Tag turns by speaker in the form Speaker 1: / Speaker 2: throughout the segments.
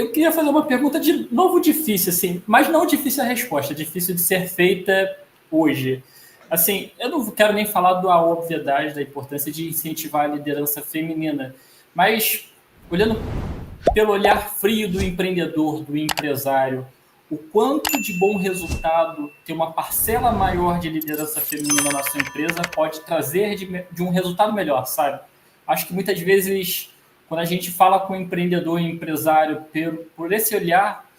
Speaker 1: Eu queria fazer uma pergunta de novo difícil, assim, mas não difícil a resposta, difícil de ser feita hoje. Assim, eu não quero nem falar da obviedade, da importância de incentivar a liderança feminina, mas olhando pelo olhar frio do empreendedor, do empresário, o quanto de bom resultado ter uma parcela maior de liderança feminina na sua empresa pode trazer de um resultado melhor, sabe? Acho que muitas vezes, quando a gente fala com o empreendedor e empresário por esse olhar,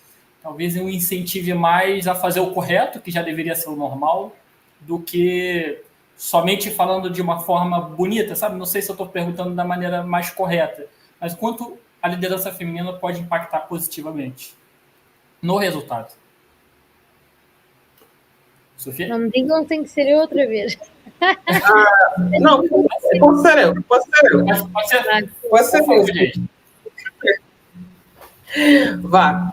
Speaker 1: talvez eu incentive mais a fazer o correto, que já deveria ser o normal, do que somente falando de uma forma bonita, sabe? Não sei se eu estou perguntando da maneira mais correta, mas quanto a liderança feminina pode impactar positivamente no resultado. Sofia?
Speaker 2: Não me digam que tem que ser eu outra vez.
Speaker 3: Não, pode ser eu. Pode ser eu. Vá.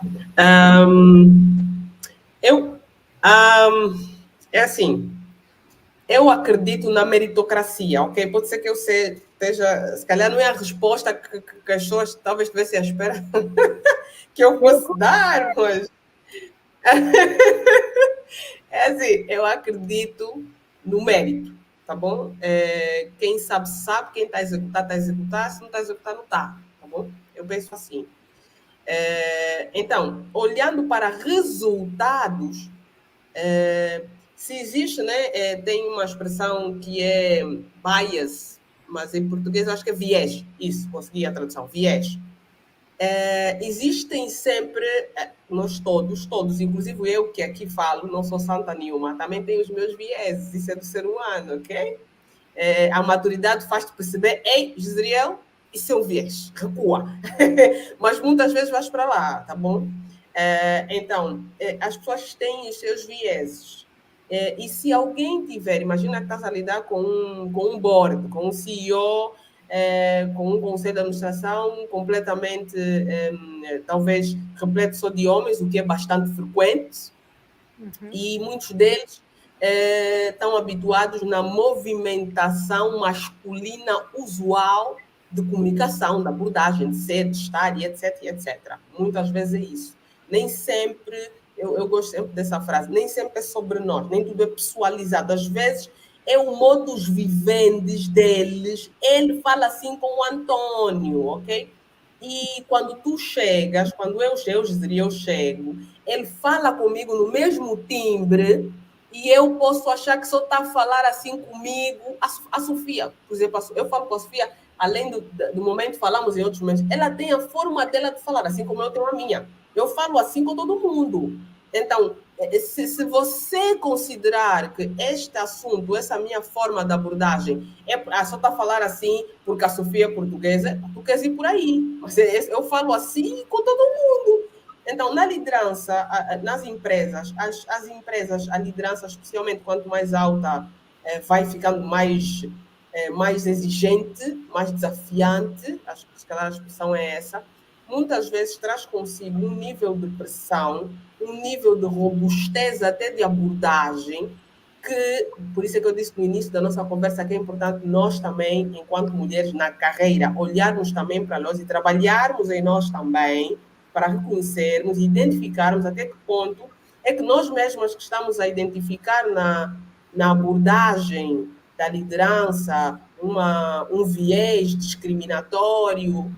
Speaker 3: É assim, eu acredito na meritocracia, ok? Pode ser que eu esteja, se calhar não é a resposta que as pessoas talvez estivessem à espera que eu fosse dar, mas... É assim, eu acredito no mérito, tá bom? Quem sabe, sabe, quem está a executar, se não está a executar, não está, tá bom? Eu penso assim. Então, olhando para resultados, se existe, né, tem uma expressão que é bias, mas em português eu acho que é viés. Isso, consegui a tradução, viés. Existem sempre, nós todos, inclusive eu que aqui falo, não sou santa nenhuma, também tenho os meus vieses, isso é do ser humano, ok? A maturidade faz-te perceber, ei, Gisriel, isso é um viés, recua. Mas muitas vezes vais para lá, tá bom? Então, as pessoas têm os seus vieses. E se alguém tiver, imagina que estás a lidar com um board, com um CEO, com um conselho de administração completamente, talvez, repleto só de homens, o que é bastante frequente, e muitos deles estão habituados na movimentação masculina usual de comunicação, da abordagem, de ser, de estar, e etc, e etc. Muitas vezes é isso. Nem sempre, eu gosto sempre dessa frase, nem sempre é sobre nós, nem tudo é pessoalizado. Às vezes é o modus vivendi deles, ele fala assim com o Antônio, ok? E quando tu chegas, quando eu chego, ele fala comigo no mesmo timbre e eu posso achar que só está a falar assim comigo. A Sofia, por exemplo, eu falo com a Sofia, além do momento, falamos em outros momentos, ela tem a forma dela de falar, assim como eu tenho a minha. Eu falo assim com todo mundo. Então, se você considerar que este assunto, essa minha forma de abordagem, só está a falar assim porque a Sofia é portuguesa, tu queres ir por aí. Mas eu falo assim com todo mundo. Então, na liderança, nas empresas, as empresas, a liderança, especialmente quanto mais alta, vai ficando mais exigente, mais desafiante, acho que se calhar a expressão é essa, muitas vezes traz consigo um nível de pressão, um nível de robustez até de abordagem, que, por isso é que eu disse no início da nossa conversa, que é importante nós também, enquanto mulheres na carreira, olharmos também para nós e trabalharmos em nós também, para reconhecermos e identificarmos até que ponto é que nós mesmas que estamos a identificar na abordagem da liderança um viés discriminatório,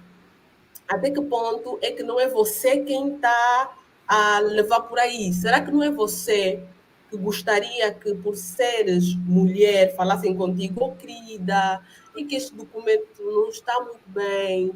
Speaker 3: até que ponto é que não é você quem está a levar por aí? Será que não é você que gostaria que, por seres mulher, falassem contigo, oh, querida, e que este documento não está muito bem?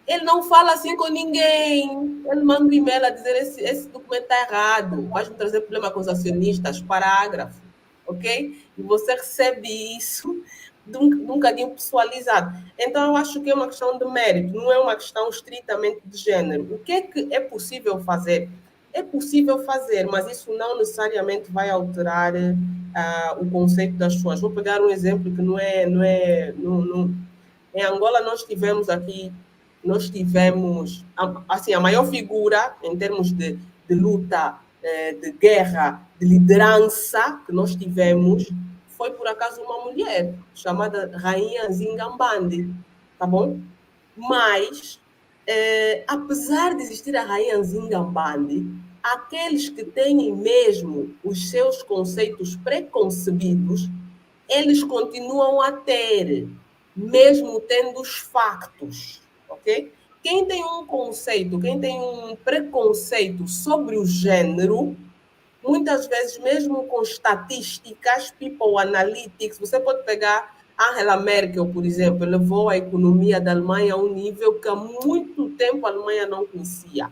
Speaker 3: Ele não fala assim com ninguém. Ele manda um e-mail a dizer esse documento está errado, vai-me trazer problema com os acionistas, parágrafo, ok? E você recebe isso de um cadinho pessoalizado. Então, eu acho que é uma questão de mérito, não é uma questão estritamente de género. O que é possível fazer? É possível fazer, mas isso não necessariamente vai alterar o conceito das pessoas. Vou pegar um exemplo que não é... Em Angola, nós tivemos, assim, a maior figura em termos de luta, de guerra, de liderança que nós tivemos, foi, por acaso, uma mulher chamada Rainha Zingambandi, tá bom? Mas apesar de existir a rainha Nzingambandi, aqueles que têm mesmo os seus conceitos preconcebidos, eles continuam a ter, mesmo tendo os factos, ok? Quem tem um conceito, quem tem um preconceito sobre o gênero, muitas vezes, mesmo com estatísticas, people analytics, você pode pegar Angela Merkel, por exemplo, levou a economia da Alemanha a um nível que há muito tempo a Alemanha não conhecia.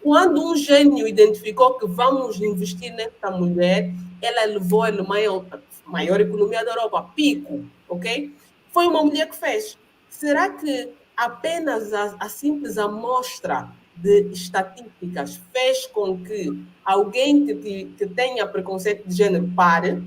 Speaker 3: Quando um gênio identificou que vamos investir nesta mulher, ela levou a Alemanha a maior economia da Europa, pico, ok? Foi uma mulher que fez. Será que apenas a simples amostra de estatísticas fez com que alguém que tenha preconceito de gênero pare?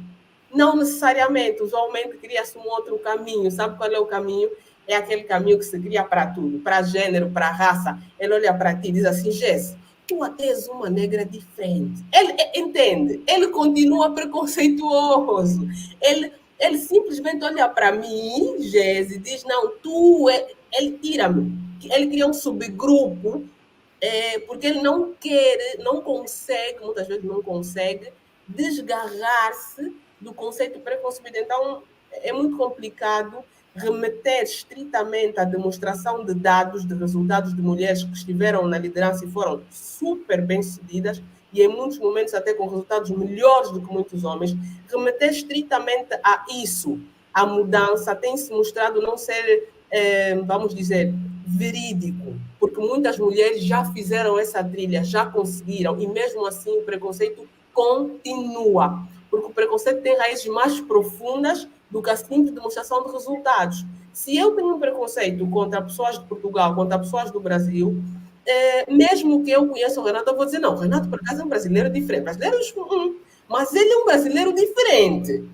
Speaker 3: Não necessariamente, usualmente cria-se um outro caminho. Sabe qual é o caminho? É aquele caminho que se cria para tudo, para gênero, para raça. Ele olha para ti e diz assim, Jess, tu até és uma negra diferente. Ele entende, ele continua preconceituoso. Ele simplesmente olha para mim, Jess, e diz, não, ele tira-me. Ele cria um subgrupo, porque ele não quer, não consegue, muitas vezes não consegue, desgarrar-se do conceito preconcebido. Então, é muito complicado remeter estritamente à demonstração de dados, de resultados de mulheres que estiveram na liderança e foram super bem-sucedidas, e em muitos momentos até com resultados melhores do que muitos homens, remeter estritamente a isso, a mudança, tem se mostrado não ser, vamos dizer, verídico, porque muitas mulheres já fizeram essa trilha, já conseguiram, e mesmo assim o preconceito continua, porque o preconceito tem raízes mais profundas do que a simples demonstração de resultados. Se eu tenho um preconceito contra pessoas de Portugal, contra pessoas do Brasil, mesmo que eu conheça o Renato, eu vou dizer, não, o Renato, por acaso, é um brasileiro diferente. Brasileiros, mas ele é um brasileiro diferente.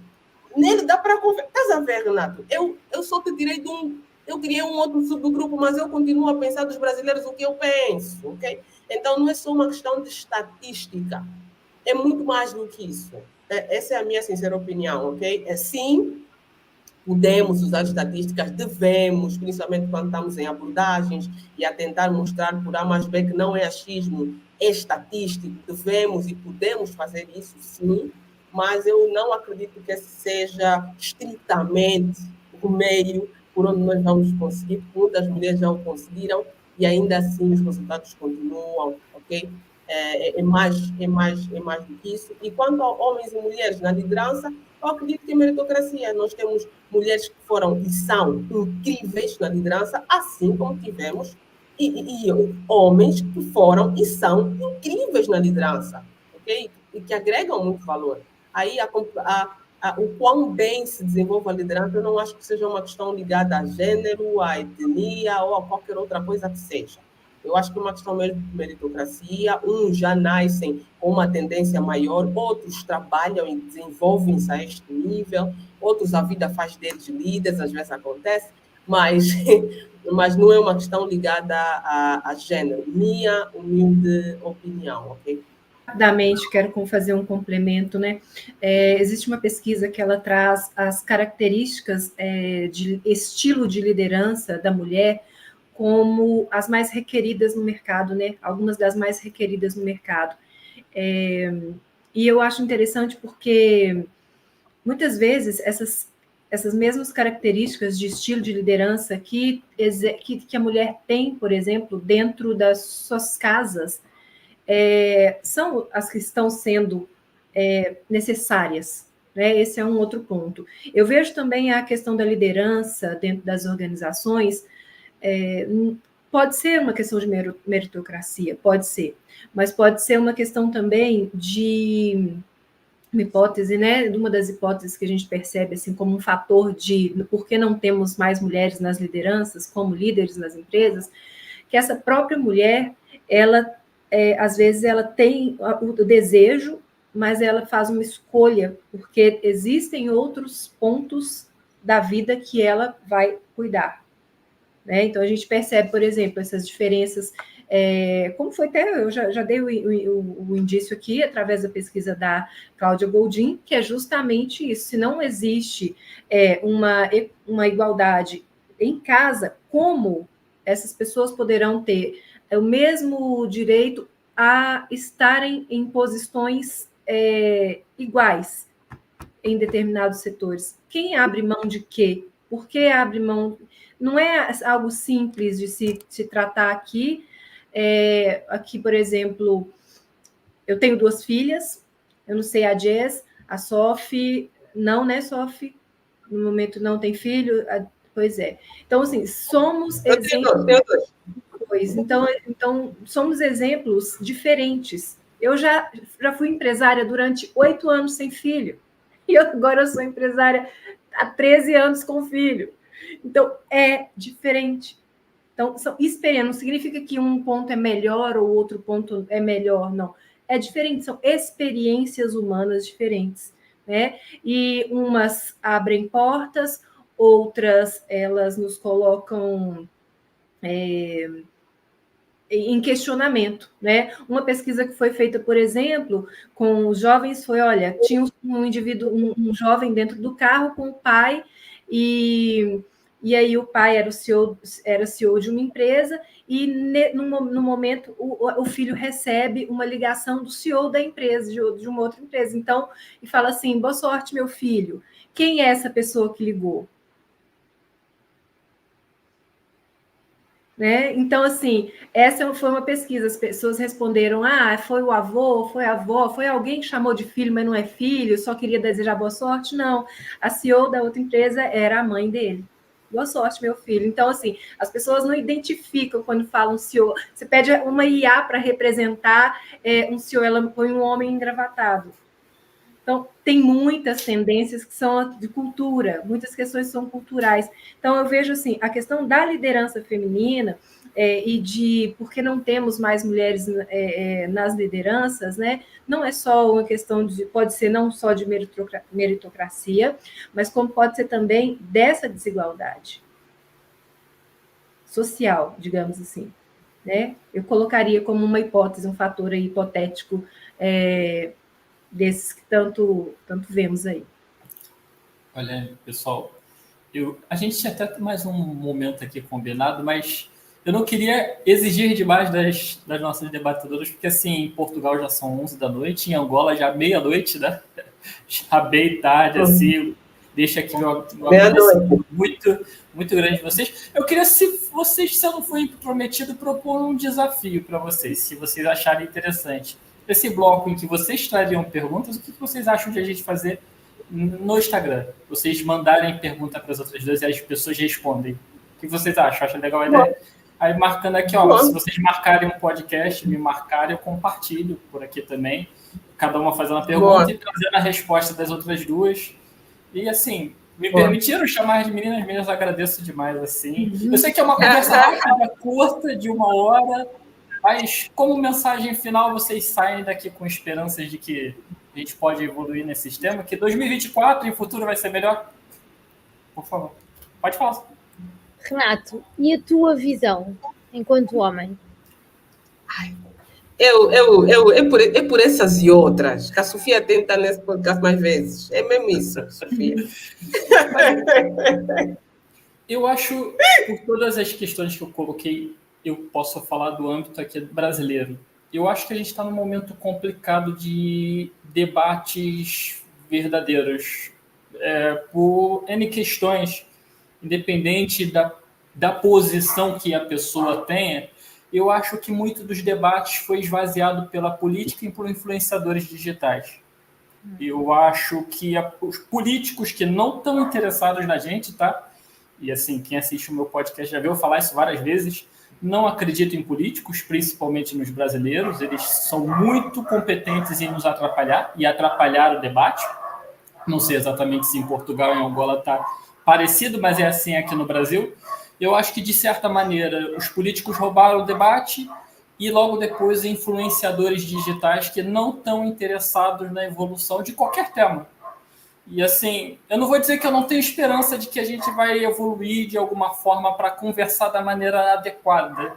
Speaker 3: Nele dá para conversar. Estás a ver, Renato? Eu só te tirei de um... Eu criei um outro subgrupo, mas eu continuo a pensar dos brasileiros o que eu penso, ok? Então, não é só uma questão de estatística. É muito mais do que isso. Essa é a minha sincera opinião, ok? Sim, podemos usar estatísticas, devemos, principalmente quando estamos em abordagens e a tentar mostrar por A mais B que não é achismo, é estatístico, devemos e podemos fazer isso, sim, mas eu não acredito que esse seja estritamente o meio por onde nós vamos conseguir, porque muitas mulheres já o conseguiram e ainda assim os resultados continuam, ok? É mais do que isso. E quanto a homens e mulheres na liderança, eu acredito que é meritocracia. Nós temos mulheres que foram e são incríveis na liderança, assim como tivemos e homens que foram e são incríveis na liderança, ok? E que agregam muito valor. Aí o quão bem se desenvolve a liderança, eu não acho que seja uma questão ligada a gênero, a etnia ou a qualquer outra coisa que seja. Eu acho que é uma questão mesmo de meritocracia. Uns já nascem com uma tendência maior, outros trabalham e desenvolvem-se a este nível, outros a vida faz deles líderes, às vezes acontece, mas, mas não é uma questão ligada a gênero. Minha humilde opinião, ok?
Speaker 4: Rapidamente, quero fazer um complemento, né? Existe uma pesquisa que ela traz as características de estilo de liderança da mulher como as mais requeridas no mercado, né? Algumas das mais requeridas no mercado. E eu acho interessante porque muitas vezes essas mesmas características de estilo de liderança que a mulher tem, por exemplo, dentro das suas casas, são as que estão sendo necessárias. Né? Esse é um outro ponto. Eu vejo também a questão da liderança dentro das organizações, pode ser uma questão de meritocracia, pode ser, mas pode ser uma questão também de uma hipótese, né? Uma das hipóteses que a gente percebe assim como um fator de por que não temos mais mulheres nas lideranças, como líderes nas empresas, que essa própria mulher, ela às vezes ela tem o desejo, mas ela faz uma escolha, porque existem outros pontos da vida que ela vai cuidar. Né? Então, a gente percebe, por exemplo, essas diferenças, como foi até, eu já dei o indício aqui, através da pesquisa da Cláudia Goldin, que é justamente isso, se não existe uma igualdade em casa, como essas pessoas poderão ter o mesmo direito a estarem em posições iguais em determinados setores. Quem abre mão de quê? Por que abre mão? Não é algo simples de se tratar aqui. Aqui, por exemplo, eu tenho 2 filhas, eu não sei a Jess, a Sophie, não, né, Sophie? No momento não tem filho, pois é. Então, assim, somos exemplos. Então, somos exemplos diferentes. Eu já fui empresária durante 8 anos sem filho, e agora eu sou empresária há 13 anos com filho. Então, é diferente. Então, são experiências, não significa que um ponto é melhor ou outro ponto é melhor, não. É diferente, são experiências humanas diferentes, né? E umas abrem portas, outras elas nos colocam em questionamento, né? Uma pesquisa que foi feita, por exemplo, com os jovens foi, olha, tinha um indivíduo, um jovem dentro do carro com o pai e aí o pai era o CEO de uma empresa e no momento o filho recebe uma ligação do CEO da empresa, de uma outra empresa, então, e fala assim, boa sorte, meu filho. Quem é essa pessoa que ligou? Né? Então, assim, essa foi uma pesquisa, as pessoas responderam, foi o avô, foi a avó, foi alguém que chamou de filho, mas não é filho, só queria desejar boa sorte? Não, a CEO da outra empresa era a mãe dele. Boa sorte, meu filho. Então, assim, as pessoas não identificam quando falam CEO. Você pede uma IA para representar um CEO, ela põe um homem engravatado. Então, tem muitas tendências que são de cultura, muitas questões são culturais. Então, eu vejo assim, a questão da liderança feminina e de por que não temos mais mulheres nas lideranças, né? Não é só uma questão pode ser não só de meritocracia, mas como pode ser também dessa desigualdade social, digamos assim, né? Eu colocaria como uma hipótese, um fator aí hipotético desses que tanto vemos aí.
Speaker 1: Olha, pessoal, a gente tinha até mais um momento aqui combinado, mas eu não queria exigir demais das nossas debatedoras, porque assim, em Portugal já são 11 da noite, em Angola já meia-noite, né? Já bem tarde, assim, deixa aqui meu agradecimento muito, muito grande de vocês. Eu queria, se eu não for prometido, propor um desafio para vocês, se vocês acharem interessante. Esse bloco em que vocês trariam perguntas, o que vocês acham de a gente fazer no Instagram? Vocês mandarem pergunta para as outras duas e as pessoas respondem. O que vocês acham? Acha legal a ideia? Aí marcando aqui, ó, se vocês marcarem um podcast, me marcarem, eu compartilho por aqui também. Cada uma fazendo a pergunta e trazendo a resposta das outras duas. E assim, me permitiram chamar de meninas, agradeço demais, assim. Eu sei que é uma conversa rápida, curta, de 1 hora, mas como mensagem final, vocês saem daqui com esperanças de que a gente pode evoluir nesse sistema, que 2024 e o futuro vai ser melhor? Por favor, pode falar.
Speaker 2: Renato, e a tua visão enquanto homem?
Speaker 3: É por essas e outras que a Sofia tenta nesse podcast mais vezes. É mesmo isso, Sofia.
Speaker 1: Eu acho, por todas as questões que eu coloquei, eu posso falar do âmbito aqui brasileiro. Eu acho que a gente está num momento complicado de debates verdadeiros. Por N questões, independente da posição que a pessoa tenha, eu acho que muito dos debates foi esvaziado pela política e por influenciadores digitais. Eu acho que os políticos que não estão interessados na gente, tá? E assim, quem assiste o meu podcast já viu eu falar isso várias vezes, não acredito em políticos, principalmente nos brasileiros, eles são muito competentes em nos atrapalhar e atrapalhar o debate. Não sei exatamente se em Portugal e em Angola está parecido, mas é assim aqui no Brasil. Eu acho que, de certa maneira, os políticos roubaram o debate e logo depois influenciadores digitais que não estão interessados na evolução de qualquer tema. E assim, eu não vou dizer que eu não tenho esperança de que a gente vai evoluir de alguma forma para conversar da maneira adequada,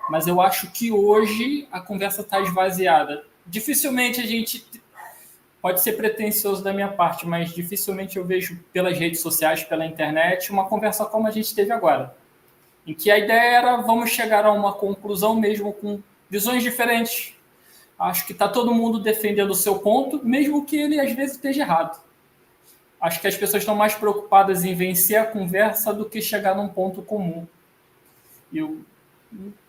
Speaker 1: mas eu acho que hoje a conversa está esvaziada. Dificilmente a gente, pode ser pretensioso da minha parte, mas dificilmente eu vejo pelas redes sociais, pela internet, uma conversa como a gente teve agora, em que a ideia era vamos chegar a uma conclusão mesmo com visões diferentes. Acho que está todo mundo defendendo o seu ponto, mesmo que ele às vezes esteja errado. Acho que as pessoas estão mais preocupadas em vencer a conversa do que chegar num ponto comum.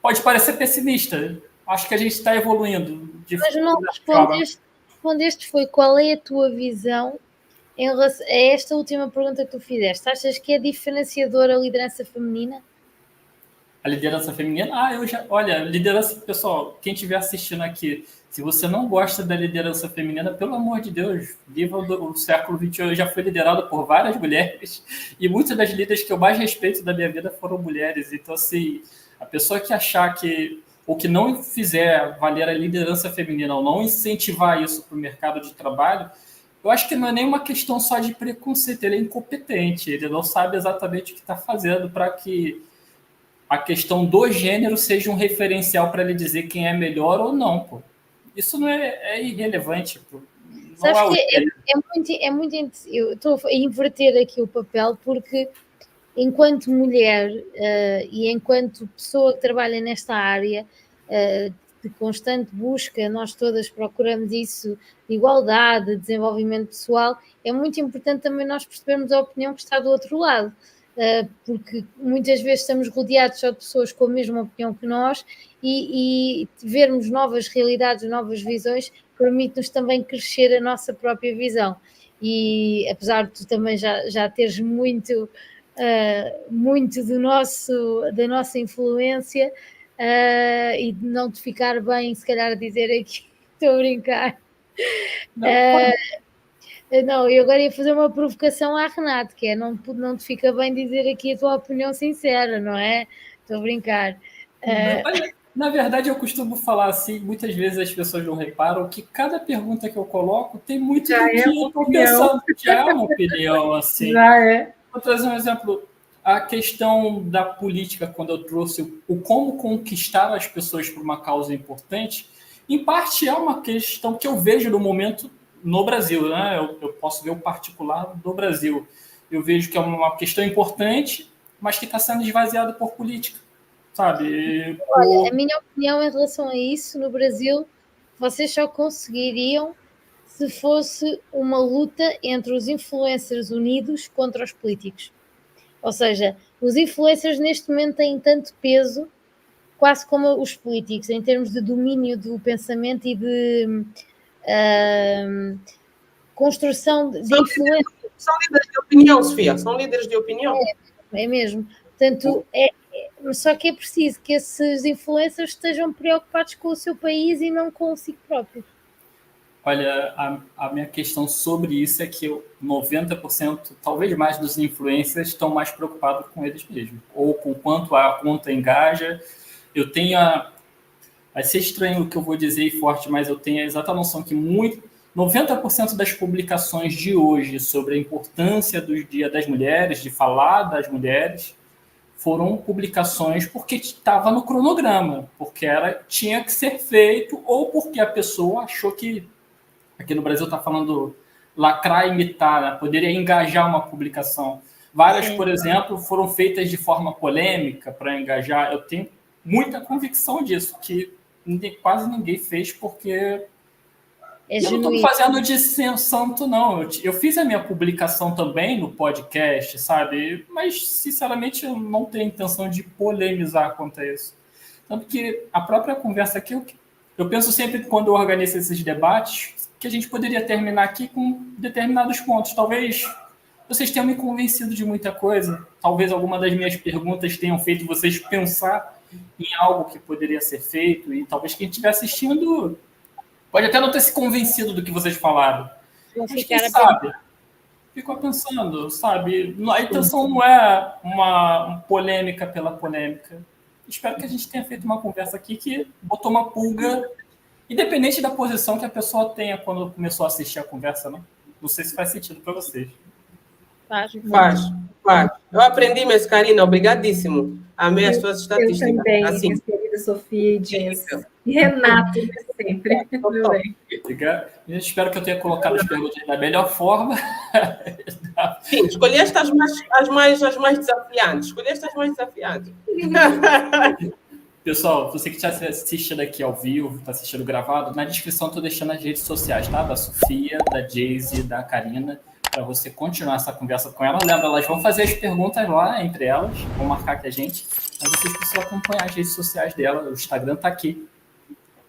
Speaker 1: Pode parecer pessimista. Acho que a gente está evoluindo.
Speaker 2: Mas não respondeste foi qual é a tua visão em relação a esta última pergunta que tu fizeste. Achas que é diferenciadora a liderança feminina?
Speaker 1: A liderança feminina? Olha, liderança, pessoal, quem estiver assistindo aqui, se você não gosta da liderança feminina, pelo amor de Deus, o século XXI já foi liderado por várias mulheres, e muitas das líderes que eu mais respeito da minha vida foram mulheres. Então, assim, a pessoa que achar que, ou que não fizer valer a liderança feminina, ou não incentivar isso para o mercado de trabalho, eu acho que não é nenhuma questão só de preconceito, ele é incompetente, ele não sabe exatamente o que está fazendo para que a questão do gênero seja um referencial para ele dizer quem é melhor ou não, pô. Isso não é irrelevante, pô.
Speaker 2: Sabes que é muito eu estou a inverter aqui o papel, porque enquanto mulher e enquanto pessoa que trabalha nesta área de constante busca, nós todas procuramos isso, de igualdade, de desenvolvimento pessoal, é muito importante também nós percebermos a opinião que está do outro lado. Porque muitas vezes estamos rodeados só de pessoas com a mesma opinião que nós e vermos novas realidades, novas visões, permite-nos também crescer a nossa própria visão. E apesar de tu também já teres muito da nossa influência e de não te ficar bem, se calhar, a dizer aqui, estou a brincar. Não, eu agora ia fazer uma provocação à Renata, que é não te fica bem dizer aqui a tua opinião sincera, não é? Estou a brincar.
Speaker 1: Na verdade, eu costumo falar assim, muitas vezes as pessoas não reparam que cada pergunta que eu coloco tem muito do que eu estou pensando, já é uma opinião, assim.
Speaker 4: Já é.
Speaker 1: Vou trazer um exemplo. A questão da política, quando eu trouxe o como conquistar as pessoas por uma causa importante, em parte é uma questão que eu vejo no momento no Brasil, né? Eu posso ver o particular do Brasil. Eu vejo que é uma questão importante, mas que está sendo esvaziada por política, sabe?
Speaker 2: Olha, a minha opinião em relação a isso, no Brasil, vocês só conseguiriam se fosse uma luta entre os influencers unidos contra os políticos. Ou seja, os influencers neste momento têm tanto peso, quase como os políticos, em termos de domínio do pensamento e de construção de influência.
Speaker 3: São líderes de opinião, Sofia, são líderes de opinião.
Speaker 2: É mesmo. Portanto, só que é preciso que esses influencers estejam preocupados com o seu país e não consigo próprio.
Speaker 1: Olha, a minha questão sobre isso é que 90%, talvez mais, dos influencers estão mais preocupados com eles mesmos, ou com quanto a conta engaja. Eu tenho vai ser estranho o que eu vou dizer e forte, mas eu tenho a exata noção que 90% das publicações de hoje sobre a importância do Dia das Mulheres, de falar das mulheres, foram publicações porque estava no cronograma, porque tinha que ser feito, ou porque a pessoa achou que, aqui no Brasil está falando lacrar e imitar, né? Poderia engajar uma publicação. Várias, por exemplo, foram feitas de forma polêmica para engajar. Eu tenho muita convicção disso, que quase ninguém fez, porque eu não estou fazendo de santo, não. Eu fiz a minha publicação também no podcast, sabe? Mas, sinceramente, eu não tenho intenção de polemizar quanto a isso. Tanto que a própria conversa aqui, eu penso sempre, quando eu organizo esses debates, que a gente poderia terminar aqui com determinados pontos. Talvez vocês tenham me convencido de muita coisa. Talvez alguma das minhas perguntas tenham feito vocês pensar em algo que poderia ser feito. E talvez quem estiver assistindo pode até não ter se convencido do que vocês falaram. Mas quem sabe? Ficou pensando, sabe? A intenção não é uma polêmica pela polêmica. Espero que a gente tenha feito uma conversa aqui que botou uma pulga, independente da posição que a pessoa tenha quando começou a assistir a conversa, né? Não sei se faz sentido para vocês.
Speaker 3: Faz. Eu aprendi, mas, Karina, obrigadíssimo. Amei as suas estatísticas.
Speaker 4: Eu também,
Speaker 3: assim.
Speaker 4: minha querida Sofia e Jess. E Renato, sempre. Tudo bem.
Speaker 1: Eu espero que eu tenha colocado as perguntas da melhor forma.
Speaker 3: Sim, escolheste as mais desafiantes. Escolheste as mais desafiantes.
Speaker 1: Pessoal, você que está assistindo aqui ao vivo, está assistindo gravado, na descrição estou deixando as redes sociais, tá? Da Sofia, da Jayce, da Karina, para você continuar essa conversa com elas. Lembra, elas vão fazer as perguntas lá entre elas, vão marcar aqui a gente, mas vocês precisam acompanhar as redes sociais dela, o Instagram está aqui,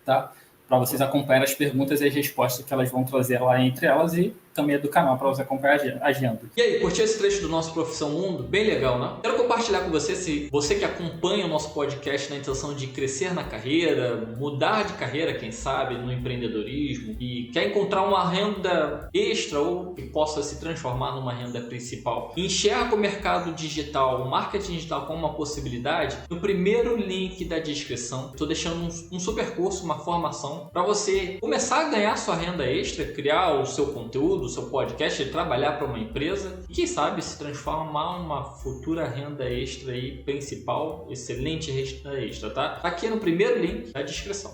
Speaker 1: tá? Para vocês acompanharem as perguntas e as respostas que elas vão trazer lá entre elas e também é do canal para você acompanhar a agenda.
Speaker 5: E aí, curtiu esse trecho do nosso Profissão Mundo? Bem legal, né? Quero compartilhar com você, se você que acompanha o nosso podcast na intenção de crescer na carreira, mudar de carreira, quem sabe, no empreendedorismo e quer encontrar uma renda extra ou que possa se transformar numa renda principal. Enxerga o mercado digital, o marketing digital como uma possibilidade. No primeiro link da descrição, estou deixando um super curso, uma formação para você começar a ganhar sua renda extra, criar o seu conteúdo, o seu podcast, trabalhar para uma empresa e quem sabe se transformar uma futura renda extra aí principal, excelente renda extra, tá? Aqui no primeiro link da descrição.